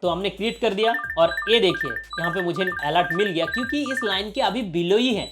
तो हमने क्रिएट कर दिया और ये देखिए यहाँ पे मुझे अलर्ट मिल गया क्योंकि इस लाइन के अभी बिलो ही है।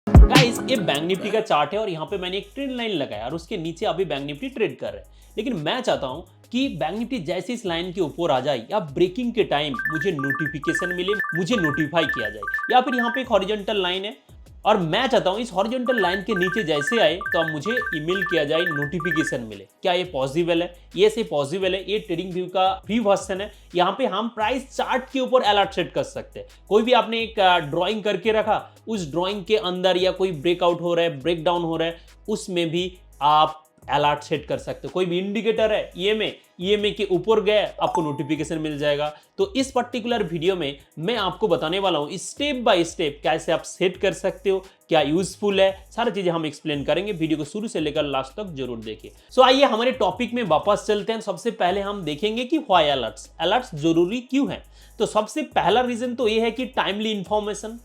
गाइस ये बैंक निफ्टी का चार्ट है और यहाँ पे मैंने एक ट्रेंड लाइन लगाया और उसके नीचे अभी बैंक निफ्टी ट्रेड कर रहा है। लेकिन मैं चाहता हूँ कि बैंक निफ्टी जैसे इस लाइन के ऊपर आ जाए या ब्रेकिंग के टाइम मुझे नोटिफिकेशन मिले, मुझे नोटिफाई किया जाए। या फिर यहाँ पे एक हॉरिजॉन्टल लाइन है और मैं चाहता हूँ इस हॉरिजॉन्टल लाइन के नीचे जैसे आए तो अब मुझे ईमेल किया जाए, नोटिफिकेशन मिले। क्या ये पॉसिबल है? ये से पॉसिबल है। ये ट्रेडिंग व्यू का फ्री वर्जन है। यहाँ पे हम प्राइस चार्ट के ऊपर अलर्ट सेट कर सकते हैं। कोई भी आपने एक ड्राइंग करके रखा, उस ड्राइंग के अंदर या कोई ब्रेकआउट हो रहा है, ब्रेक डाउन हो रहा है, उसमें भी आप अलर्ट सेट कर सकते हो। कोई भी इंडिकेटर है ईएमए के ऊपर गए आपको नोटिफिकेशन मिल जाएगा। तो इस पर्टिकुलर वीडियो में मैं आपको बताने वाला हूं स्टेप बाय स्टेप कैसे आप सेट कर सकते हो, क्या यूजफुल है, सारी चीजें हम एक्सप्लेन करेंगे। वीडियो को शुरू से लेकर लास्ट तक जरूर देखिए। सो आइए हमारे टॉपिक में वापस चलते हैं। सबसे पहले हम देखेंगे कि व्हाई अलर्ट्स जरूरी क्यों है। तो सबसे पहला रीजन तो ये है कि timely information.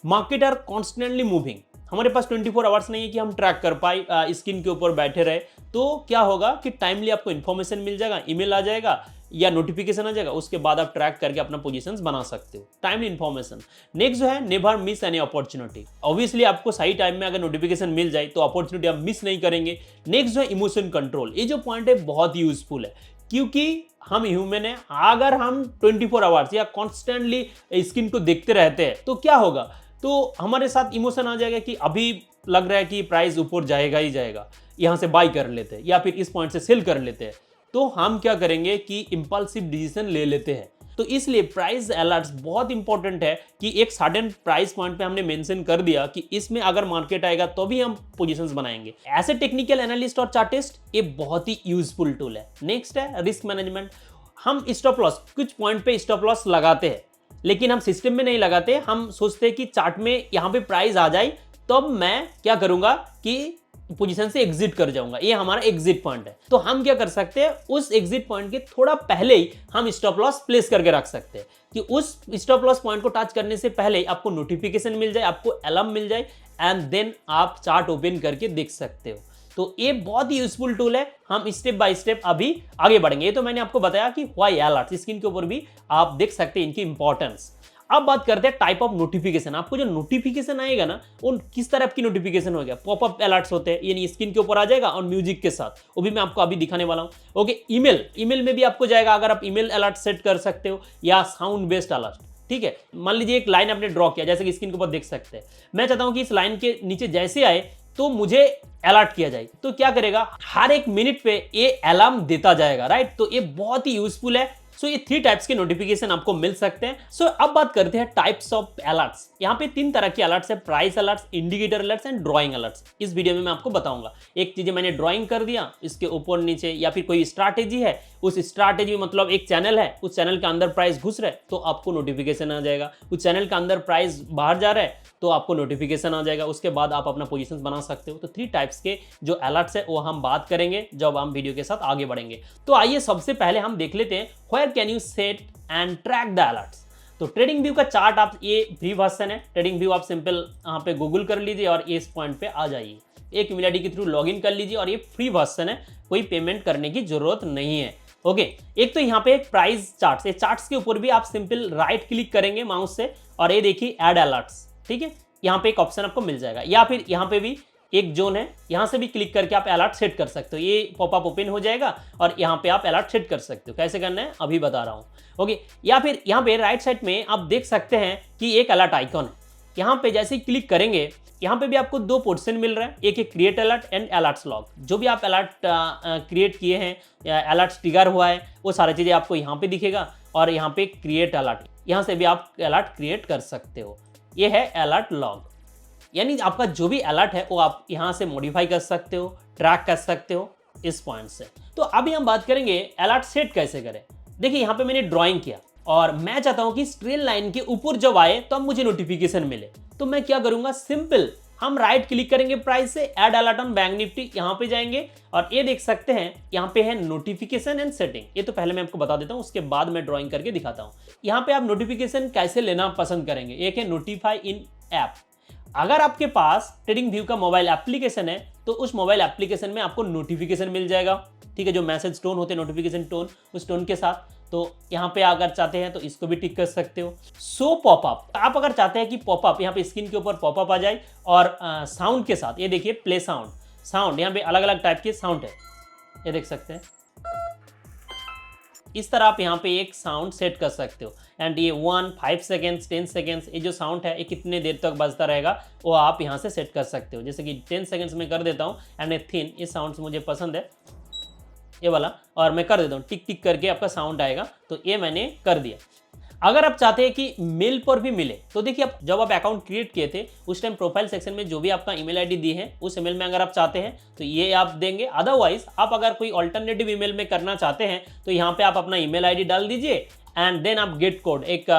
Market are constantly moving. हमारे पास 24 आवर्स नहीं है कि हम ट्रैक कर पाए, स्क्रीन के ऊपर बैठे रहे। तो क्या होगा कि टाइमली आपको इन्फॉर्मेशन मिल जाएगा, ईमेल आ जाएगा या नोटिफिकेशन आ जाएगा, उसके बाद आप ट्रैक करके अपना पोजीशंस बना सकते हो। Timely information. नेक्स्ट जो है never miss any opportunity. Obviously आपको सही टाइम में अगर नोटिफिकेशन मिल जाए तो अपॉर्चुनिटी आप मिस नहीं करेंगे। नेक्स्ट जो है इमोशन कंट्रोल। ये जो पॉइंट है बहुत यूजफुल है क्योंकि हम ह्यूमन है। अगर हम 24 आवर्स या कॉन्स्टेंटली स्क्रीन को देखते रहते हैं तो क्या होगा, तो हमारे साथ इमोशन आ जाएगा कि अभी लग रहा है कि प्राइस ऊपर जाएगा ही जाएगा, यहां से बाई कर लेते हैं या फिर इस पॉइंट से सेल कर लेते हैं। तो हम क्या करेंगे कि इंपल्सिव डिसीजन ले लेते हैं। तो इसलिए प्राइस अलर्ट्स बहुत इंपॉर्टेंट है कि एक सडन प्राइस पॉइंट पे हमने मेंशन कर दिया कि इसमें अगर मार्केट आएगा तो भी हम पोजीशंस बनाएंगे। ऐसे टेक्निकल एनालिस्ट और चार्टिस्ट ये बहुत ही यूजफुल टूल है। नेक्स्ट है रिस्क मैनेजमेंट। हम स्टॉप लॉस, कुछ पॉइंट पे स्टॉप लॉस लगाते हैं लेकिन हम सिस्टम में नहीं लगाते। हम सोचते हैं कि चार्ट में यहाँ पे प्राइस आ जाए तब मैं क्या करूंगा कि पोजीशन से एग्जिट कर जाऊंगा। ये हमारा एग्जिट पॉइंट है। तो हम क्या कर सकते हैं, उस एग्जिट पॉइंट के थोड़ा पहले ही हम स्टॉप लॉस प्लेस करके रख सकते हैं कि उस स्टॉप लॉस पॉइंट को टच करने से पहले आपको नोटिफिकेशन मिल जाए, आपको अलार्म मिल जाए एंड देन आप चार्ट ओपन करके देख सकते हो। तो ये बहुत ही यूजफुल टूल है। हम स्टेप बाय स्टेप अभी आगे बढ़ेंगे। ये तो मैंने आपको बताया कि व्हाई अलर्ट, स्क्रीन के ऊपर भी आप देख सकते हैं इनकी इंपॉर्टेंस। अब बात करते हैं टाइप ऑफ नोटिफिकेशन। आपको जो नोटिफिकेशन आएगा ना, वो किस तरह की नोटिफिकेशन हो गया। पॉपअप अलर्ट्स होते हैं, यानी स्क्रीन के ऊपर आ जाएगा और म्यूजिक के साथ, वो भी मैं आपको अभी दिखाने वाला हूं। ओके, ईमेल में भी आपको जाएगा अगर आप ईमेल अलर्ट सेट कर सकते हो या साउंड बेस्ड अलर्ट। ठीक है, मान लीजिए एक लाइन आपने ड्रॉ किया जैसे कि स्क्रीन के ऊपर देख सकते हैं। मैं चाहता हूं कि इस लाइन के नीचे जैसे आए तो मुझे अलर्ट किया जाए। तो क्या करेगा, हर एक मिनट पे ये अलार्म देता जाएगा, राइट। तो ये बहुत ही यूजफुल है। सो ये 3 टाइप्स के नोटिफिकेशन आपको मिल सकते हैं। सो अब बात करते हैं टाइप्स ऑफ अलर्ट्स। यहाँ पे 3 तरह के अलर्ट्स है, price alerts, indicator alerts and drawing alerts. इस वीडियो में मैं आपको बताऊंगा। एक चीज मैंने ड्राइंग कर दिया, इसके ऊपर नीचे या फिर कोई स्ट्रैटेजी है, उस स्ट्रैटेजी में मतलब एक चैनल है, उस चैनल के अंदर प्राइस घुस रहा है तो आपको नोटिफिकेशन आ जाएगा। उस चैनल के अंदर प्राइस बाहर जा रहा है तो आपको नोटिफिकेशन आ जाएगा। उसके बाद आप अपना पोजीशंस बना सकते हो। तो 3 टाइप्स के जो अलर्ट्स है वो हम बात करेंगे जब हम वीडियो के साथ आगे बढ़ेंगे। तो आइए सबसे पहले हम देख लेते हैं where can you set and track the alerts. तो ट्रेडिंग व्यू का चार्ट आप, ये फ्री वर्जन है। ट्रेडिंग व्यू आप सिंपल यहाँ पे गूगल कर लीजिए और इस पॉइंट पे आ जाइए। एक ईमेल आईडी के थ्रू लॉगिन कर लीजिए और ये फ्री वर्जन है, कोई पेमेंट करने की जरूरत नहीं है। ओके, एक तो यहाँ पे एक प्राइस चार्ट्स, ये चार्ट्स के ऊपर भी आप सिंपल राइट क्लिक करेंगे माउस से और ये देखिए ऐड अलर्ट्स। ठीक है, यहाँ पे एक ऑप्शन आपको मिल जाएगा या फिर यहाँ पे भी एक जोन है, यहाँ से भी क्लिक करके आप अलर्ट सेट कर सकते हो। ये पॉपअप ओपन हो जाएगा और यहाँ पे आप अलर्ट सेट कर सकते हो। कैसे करना है अभी बता रहा हूँ। ओके, या फिर यहाँ पे राइट साइड में आप देख सकते हैं कि एक अलर्ट आइकॉन है। यहाँ पे जैसे ही क्लिक करेंगे यहाँ पे भी आपको 2 पोर्शन मिल रहा है, एक है create alert and alerts log. जो भी आप अलर्ट क्रिएट किए हैं या अलर्ट ट्रिगर हुआ है वो सारी चीज़ें आपको यहाँ पे दिखेगा और यहाँ पे क्रिएट अलर्ट, यहाँ से भी आप अलर्ट क्रिएट कर सकते हो। ये है अलर्ट लॉग, यानी आपका जो भी अलर्ट है वो आप यहाँ से मॉडिफाई कर सकते हो, ट्रैक कर सकते हो इस पॉइंट से। तो अभी हम बात करेंगे अलर्ट सेट कैसे करें। देखिए यहाँ पे मैंने ड्राइंग किया और मैं चाहता हूँ कि स्ट्रेट लाइन के ऊपर जब आए तो अब मुझे नोटिफिकेशन मिले। तो मैं क्या करूंगा, सिंपल हम राइट क्लिक करेंगे प्राइस से, add alert on bank Nifty, यहाँ पे जाएंगे और ये देख सकते हैं यहाँ पे है नोटिफिकेशन एंड सेटिंग। ये तो पहले मैं आपको बता देता हूँ, उसके बाद मैं ड्राइंग करके दिखाता हूँ। यहाँ पे आप नोटिफिकेशन कैसे लेना पसंद करेंगे। एक है नोटिफाई इन ऐप। अगर आपके पास ट्रेडिंग व्यू का मोबाइल एप्लीकेशन है तो उस मोबाइल एप्लीकेशन में आपको नोटिफिकेशन मिल जाएगा। ठीक है, जो मैसेज टोन होते हैं नोटिफिकेशन टोन, उस टोन के साथ तो यहाँ पे अगर चाहते हैं तो इसको भी टिक कर सकते हो। शो पॉपअप, आप अगर चाहते हैं कि पॉपअप यहाँ पे स्क्रीन के ऊपर पॉपअप आ जाए और साउंड के साथ, ये देखिए प्ले साउंड, साउंड यहाँ पे अलग अलग टाइप के साउंड है, ये देख सकते हैं। इस तरह आप यहाँ पे एक साउंड सेट कर सकते हो एंड ये 1, 5 सेकेंड्स, 10 सेकेंड्स, ये जो साउंड है ये कितने देर तक बजता रहेगा वो आप यहाँ से सेट कर सकते हो। जैसे कि 10 सेकेंड्स में कर देता हूँ एंड ए थिन, ये साउंड मुझे पसंद है ये वाला, और मैं कर देता हूँ टिक टिक करके आपका साउंड आएगा, तो ये मैंने कर दिया। अगर आप चाहते हैं कि मेल पर भी मिले तो देखिए, आप जब आप अकाउंट क्रिएट किए थे उस टाइम प्रोफाइल सेक्शन में जो भी आपका ईमेल आईडी दी है उस ईमेल में अगर आप चाहते हैं तो ये आप देंगे। अदरवाइज आप अगर कोई ऑल्टरनेटिव ईमेल में करना चाहते हैं तो यहाँ पे आप अपना ईमेल आईडी डाल दीजिए एंड देन आप गेट कोड, एक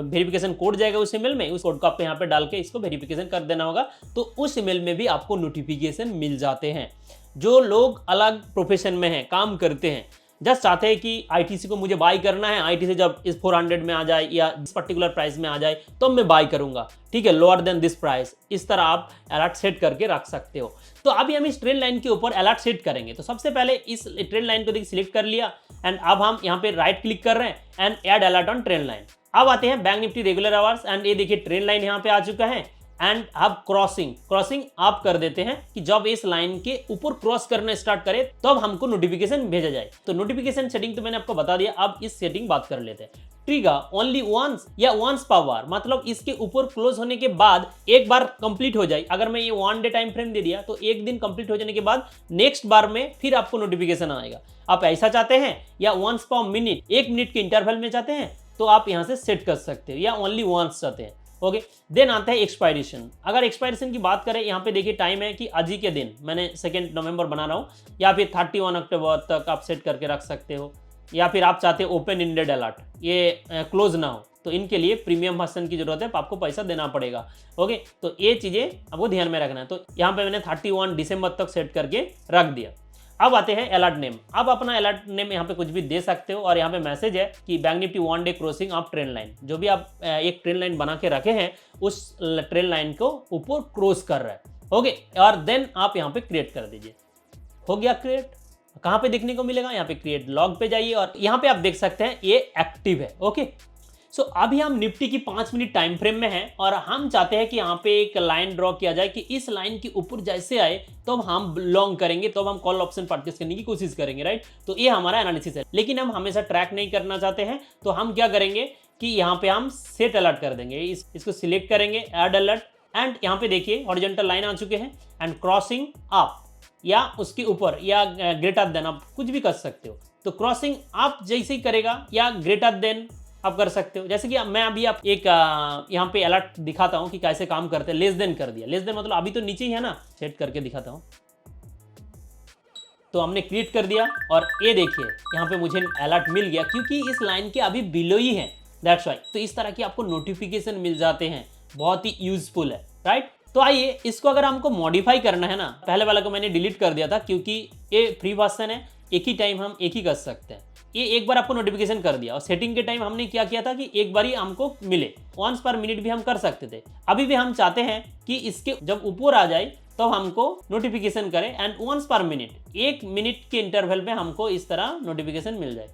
वेरिफिकेशन कोड जाएगा उस ईमेल में, उस कोड को आपको यहाँ पे डाल के इसको वेरिफिकेशन कर देना होगा, तो उस ईमेल में भी आपको नोटिफिकेशन मिल जाते हैं। जो लोग अलग प्रोफेशन में हैं, काम करते हैं, जस्ट चाहते हैं कि आईटीसी को मुझे बाई करना है, आईटीसी जब इस 400 में आ जाए या इस पर्टिकुलर प्राइस में आ जाए तो मैं बाई करूंगा, ठीक है, लोअर देन दिस प्राइस, इस तरह आप अलर्ट सेट करके रख सकते हो। तो अभी हम इस ट्रेंड लाइन के ऊपर अलर्ट सेट करेंगे। तो सबसे पहले इस ट्रेंड लाइन को देखिए सिलेक्ट कर लिया एंड अब हम यहाँ पे राइट क्लिक कर रहे हैं and add alert on trend line. अब आते हैं bank Nifty regular hours and ये देखिए ट्रेंड लाइन यहाँ पे आ चुका है एंड अब क्रॉसिंग आप कर देते हैं कि जब इस लाइन के ऊपर क्रॉस करना स्टार्ट करे तब हमको नोटिफिकेशन भेजा जाए। तो नोटिफिकेशन सेटिंग तो मैंने आपको बता दिया, अब इस सेटिंग बात कर लेते हैं। ट्रिगर ओनली वंस या वंस पर आवर, मतलब इसके ऊपर क्लोज होने के बाद एक बार कंप्लीट हो जाए। अगर मैं ये 1 डे टाइम फ्रेम दे दिया तो एक दिन कंप्लीट हो जाने के बाद नेक्स्ट बार में फिर आपको नोटिफिकेशन आएगा। आप ऐसा चाहते हैं या वंस पर मिनट, 1 मिनट के इंटरवल में चाहते हैं तो आप यहाँ से सेट कर सकते हो, या ओनली वंस चाहते हैं। ओके, देन आता है एक्सपायरेशन। अगर एक्सपायरेशन की बात करें, यहाँ पे देखिए टाइम है कि आज ही के दिन, मैंने 2 नवंबर बना रहा हूँ, या फिर 31 अक्टूबर तक आप सेट करके रख सकते हो, या फिर आप चाहते हो ओपन इंडेड अलर्ट, ये क्लोज ना हो, तो इनके लिए प्रीमियम वर्जन की जरूरत है, आपको पैसा देना पड़ेगा। ओके, तो ये चीज़ें आपको ध्यान में रखना है। तो यहाँ पे मैंने 31 दिसंबर तक सेट करके रख दिया। अब आते हैं अलर्ट नेम। अब अपना अलर्ट नेम यहाँ पे कुछ भी दे सकते हो और यहाँ पे मैसेज है कि bank Nifty 1 day crossing of trend line. जो भी आप एक ट्रेंड लाइन बना के रखे हैं उस ट्रेंड लाइन को ऊपर क्रॉस कर रहा है। ओके, और देन आप यहाँ पे क्रिएट कर दीजिए। हो गया क्रिएट। कहाँ पे देखने को मिलेगा? यहाँ पे क्रिएट लॉग पे जाइए और यहाँ पे आप देख सकते हैं ये एक्टिव है। ओके, सो अभी हम निफ्टी की 5 मिनट टाइम फ्रेम में हैं और हम चाहते हैं कि यहाँ पे एक लाइन ड्रॉ किया जाए कि इस लाइन के ऊपर जैसे आए तो हम लॉन्ग करेंगे, तो हम कॉल ऑप्शन परचेस करने की कोशिश करेंगे, राइट। तो ये हमारा एनालिसिस है, लेकिन हम हमेशा ट्रैक नहीं करना चाहते हैं, तो हम क्या करेंगे कि यहाँ पे हम सेट अलर्ट कर देंगे। इसको सिलेक्ट करेंगे, ऐड अलर्ट, एंड यहाँ पे देखिए हॉरिजॉन्टल लाइन आ चुके हैं एंड क्रॉसिंग अप या उसके ऊपर या ग्रेटर देन, आप कुछ भी कर सकते हो। तो क्रॉसिंग आप जैसे ही करेगा या ग्रेटर देन आप कर सकते हो। जैसे कि मैं अभी आप एक यहाँ पे अलर्ट दिखाता हूँ कि कैसे काम करते हैं। लेस देन कर दिया, लेस देन मतलब अभी तो नीचे ही है ना, सेट करके दिखाता हूँ। तो हमने क्रिएट कर दिया और ये देखिए यहाँ पे मुझे अलर्ट मिल गया क्योंकि इस लाइन के अभी बिलो ही है, दैट्स वाई। तो इस तरह की आपको नोटिफिकेशन मिल जाते हैं, बहुत ही यूजफुल है, राइट। तो आइए इसको अगर हमको मॉडिफाई करना है ना, पहले वाला को मैंने डिलीट कर दिया था क्योंकि ये फ्री वर्जन है, एक ही टाइम हम एक ही कर सकते हैं। ये एक बार आपको नोटिफिकेशन कर दिया और सेटिंग के टाइम हमने क्या किया था कि एक बार ही हमको मिले, वंस पर मिनट भी हम कर सकते थे। अभी भी हम चाहते हैं कि इसके जब ऊपर आ जाए तो हमको नोटिफिकेशन करे and once per minute, 1 minute के इंटरवल में हमको इस तरह नोटिफिकेशन मिल जाए।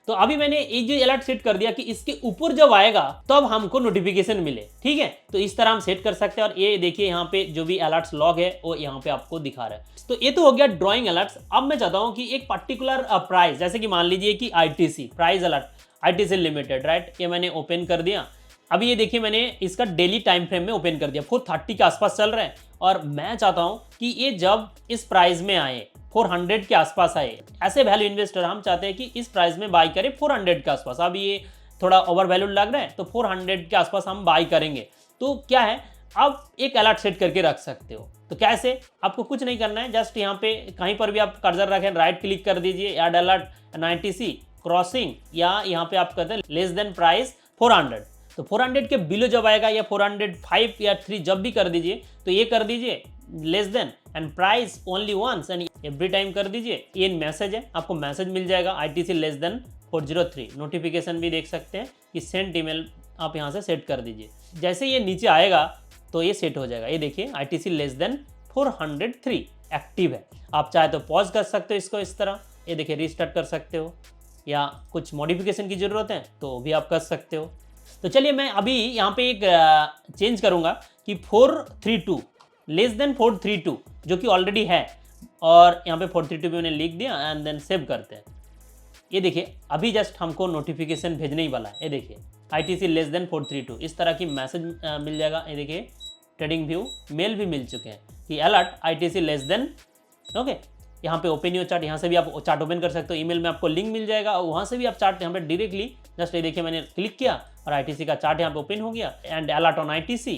तो अभी मैंने एक जो अलर्ट सेट कर दिया कि इसके ऊपर जब आएगा तब हमको नोटिफिकेशन मिले, ठीक है। तो इस तरह हम सेट कर सकते हैं और ये देखिए यहाँ पे जो भी अलर्ट्स लॉग है वो यहाँ पे आपको दिखा रहा है। तो ये तो हो गया ड्राइंग अलर्ट्स। अब मैं चाहता हूँ कि एक पर्टिकुलर प्राइस, जैसे कि मान लीजिए कि ITC price alert, ITC limited, right, ये मैंने ओपन कर दिया। अभी ये देखिए मैंने इसका डेली टाइम फ्रेम में ओपन कर दिया, 430 के आसपास चल रहा है और मैं चाहता हूँ कि ये जब इस प्राइस में आए, 400 के आसपास आए, ऐसे वैल्यू इन्वेस्टर हम चाहते हैं कि इस प्राइस में बाई करें 400 के आसपास। अब ये थोड़ा ओवर वैल्यू लग रहा है तो 400 के आसपास हम बाई करेंगे। तो क्या है, अब एक अलर्ट सेट करके रख सकते हो। तो कैसे? आपको कुछ नहीं करना है, जस्ट यहाँ पे कहीं पर भी आप कर्सर रखें, राइट क्लिक कर दीजिए, ऐड अलर्ट 90C क्रॉसिंग, या यहाँ पे आप कहते हैं लेस देन प्राइस 400। तो 400 के बिलो जब आएगा या 405 या 3 जब भी कर दीजिए, तो ये कर दीजिए less than and price only once and every time कर दीजिए। ये मैसेज है, आपको मैसेज मिल जाएगा आईटीसी लेस देन 403। नोटिफिकेशन भी देख सकते हैं कि सेंड ईमेल आप यहाँ से सेट कर दीजिए। जैसे ये नीचे आएगा तो ये सेट हो जाएगा। ये देखिए आईटीसी लेस देन 403 एक्टिव है। आप चाहे तो पॉज कर सकते हो इसको इस तरह, ये देखिए रीस्टार्ट कर सकते हो, या कुछ मॉडिफिकेशन की ज़रूरत है तो भी आप कर सकते हो। तो चलिए मैं अभी यहाँ पे एक चेंज करूँगा कि 432 लेस देन 432 जो कि ऑलरेडी है, और यहाँ पे 432 भी मैंने लिख दिया एंड देन सेव करते हैं। ये देखिए अभी जस्ट हमको नोटिफिकेशन भेजने ही वाला है। ये देखिए ITC लेस देन 432 इस तरह की मैसेज मिल जाएगा। ये देखिए ट्रेडिंग व्यू मेल भी मिल चुके हैं कि alert ITC less than. Okay, यहाँ पे ओपन योर चार्ट, यहाँ से भी आप चार्ट ओपन कर सकते हो। ईमेल में आपको लिंक मिल जाएगा और वहाँ से भी आप चार्ट यहाँ पे डायरेक्टली जस्ट ये देखिए मैंने क्लिक किया और ITC का चार्ट यहाँ पे ओपन हो गया। एंड अलर्ट ऑन ITC,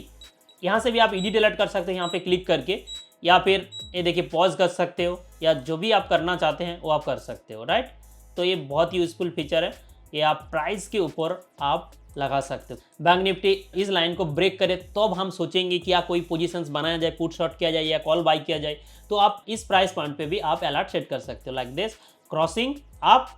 यहाँ से भी आप एडिट अलर्ट कर सकते हैं यहाँ पे क्लिक करके, या फिर ये देखिए पॉज कर सकते हो, या जो भी आप करना चाहते हैं वो आप कर सकते हो, राइट। तो ये बहुत ही यूजफुल फीचर है, ये आप प्राइस के ऊपर आप लगा सकते हो। बैंक निफ्टी इस लाइन को ब्रेक करे तो अब हम सोचेंगे कि या कोई पोजीशंस बनाया जाए, पुट शॉर्ट किया जाए या कॉल बाई किया जाए, तो आप इस प्राइस पॉइंट पे भी आप अलर्ट सेट कर सकते हो लाइक दिस, क्रॉसिंग अप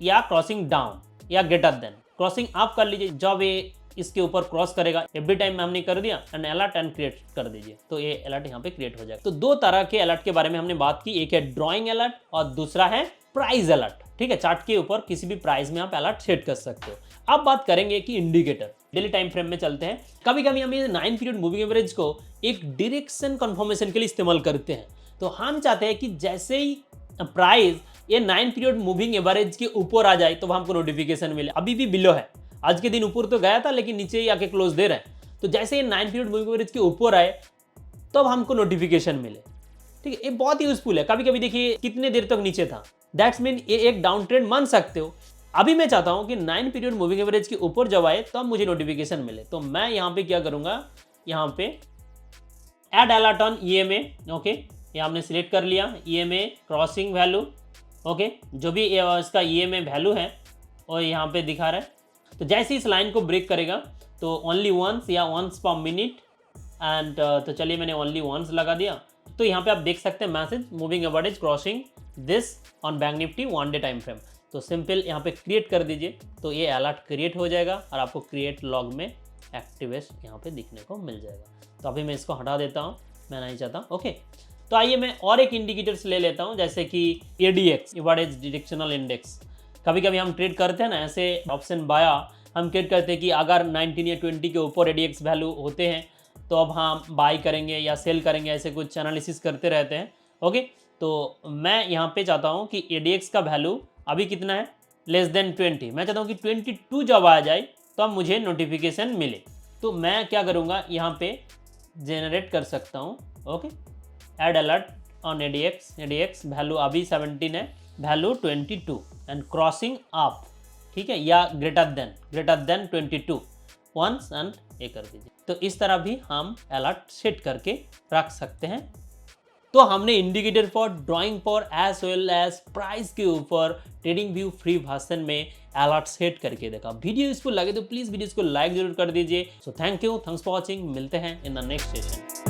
या क्रॉसिंग डाउन या ग्रेटर देन। क्रॉसिंग अप कर लीजिए, जब ये इसके ऊपर क्रॉस करेगा एवरी टाइम में हमने कर दिया एंड अलर्ट एंड क्रिएट कर दीजिए, तो ये अलर्ट यहाँ पे क्रिएट हो जाएगा। तो दो तरह के अलर्ट के बारे में हमने बात की, एक है ड्रॉइंग अलर्ट और दूसरा है प्राइस अलर्ट। ठीक है, चार्ट के ऊपर किसी भी प्राइस में आप अलर्ट सेट कर सकते हो। अब बात करेंगे कि इंडिकेटर, डेली टाइम फ्रेम में चलते हैं। कभी कभी हम ये 9 पीरियड मूविंग एवरेज को एक डायरेक्शन कंफर्मेशन के लिए इस्तेमाल करते हैं। तो हम चाहते हैं कि जैसे ही प्राइस ये 9 पीरियड मूविंग एवरेज के ऊपर आ जाए तो हमको नोटिफिकेशन मिले। अभी भी बिलो है, आज के दिन ऊपर तो गया था लेकिन नीचे ही आके क्लोज दे रहा है। तो जैसे ये 9 पीरियड मूविंग एवरेज के ऊपर आए तब हमको नोटिफिकेशन मिले। ठीक है, ये बहुत ही यूजफुल है। कभी कभी देखिए कितने देर तक नीचे था, दैट्स मीन ये एक डाउन ट्रेंड मान सकते हो। अभी मैं चाहता हूं कि 9 पीरियड मूविंग एवरेज के ऊपर जब आए तब मुझे नोटिफिकेशन मिले। तो मैं यहाँ पे क्या करूंगा, यहाँ पे add alert on EMA। Okay, ये हमने सिलेक्ट कर लिया, EMA क्रॉसिंग वैल्यू। ओके, जो भी इसका EMA वैल्यू है और यहाँ पे दिखा रहा है। तो जैसे इस लाइन को ब्रेक करेगा तो ओनली वंस या वंस पर मिनट एंड तो चलिए मैंने ओनली वंस लगा दिया। तो यहाँ पे आप देख सकते हैं message moving average crossing this on bank Nifty 1 day time frame. तो सिंपल यहाँ पे क्रिएट कर दीजिए, तो ये अलर्ट क्रिएट हो जाएगा और आपको क्रिएट लॉग में एक्टिवेस्ट यहाँ पे दिखने को मिल जाएगा। तो अभी मैं इसको हटा देता हूँ, मैं नहीं चाहता। ओके, तो आइए मैं और एक इंडिकेटर्स ले लेता हूँ, जैसे कि ADX एवरेज डायरेक्शनल इंडेक्स। कभी कभी हम ट्रेड करते हैं ना, ऐसे ऑप्शन बाया हम ट्रेड करते हैं कि अगर 19 या 20 के ऊपर ADX वैल्यू होते हैं तो अब हम बाई करेंगे या सेल करेंगे, ऐसे कुछ एनालिसिस करते रहते हैं। ओके, तो मैं यहाँ पे चाहता हूँ कि ADX का वैल्यू अभी कितना है, लेस देन 20। मैं चाहता हूँ कि 22 जब आ जाए तो अब मुझे नोटिफिकेशन मिले। तो मैं क्या करूँगा, यहाँ पे जेनरेट कर सकता हूँ। Okay, add alert on ADX value अभी 17 है, वैल्यू 22 एंड क्रॉसिंग अप। ठीक है, या ग्रेटर देन 22 वंस एंड ये कर दीजिए। तो इस तरह भी हम अलर्ट सेट करके रख सकते हैं। तो हमने indicator for drawing for as well as price के ऊपर ट्रेडिंग व्यू फ्री वर्जन में अलर्ट सेट करके देखा। वीडियो यूजफुल लगे तो प्लीज वीडियो को लाइक जरूर कर दीजिए। So thank you, thanks for watching. मिलते हैं इन द नेक्स्ट सेशन।